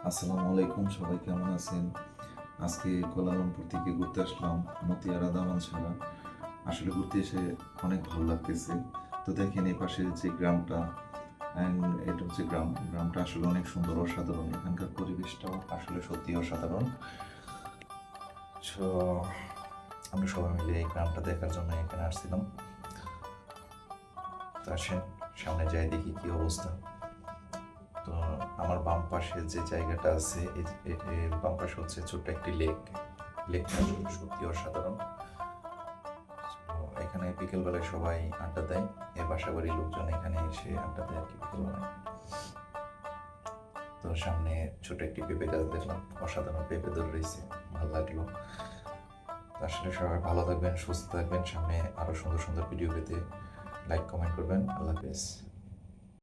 আসসালামু আলাইকুম, সবাই কেমন আছেন? আজকে কুয়ালালামপুর থেকে ঘুরতে আসলাম মতিয়ারা দামানছড়া। আসলে ঘুরতে এসে অনেক ভালো লাগতেছে। তো দেখেন এই পাশে যে গ্রামটা, এটা হচ্ছে গ্রামটা আসলে অনেক সুন্দর, অসাধারণ। এখানকার পরিবেশটাও আসলে সত্যি অসাধারণ। তো আমরা সবাই মিলে এই গ্রামটা দেখার জন্য এখানে আসছিলাম। তো আসেন সামনে যাই, দেখি কি অবস্থা। তো আমার বাম পাশে যে জায়গাটা আছে, এর বাম পাশে হচ্ছে ছোট্ট একটি লেকটা সত্যি অসাধারণ। তো এখানে বিকেলবেলায় সবাই আড্ডা দেয়, এই বাসাবাড়ির লোকজন এখানে এসে আড্ডা দেয় আর কি বিকেলবেলায়। তো সামনে ছোট একটি পেঁপে গাছ দেখলাম, অসাধারণ পেঁপে ধরে রয়েছে, ভালো লাগলো। আসলে সবাই ভালো থাকবেন, সুস্থ থাকবেন। সামনে আরো সুন্দর সুন্দর ভিডিও পেতে লাইক কমেন্ট করবেন। আল্লাহ হাফেজ।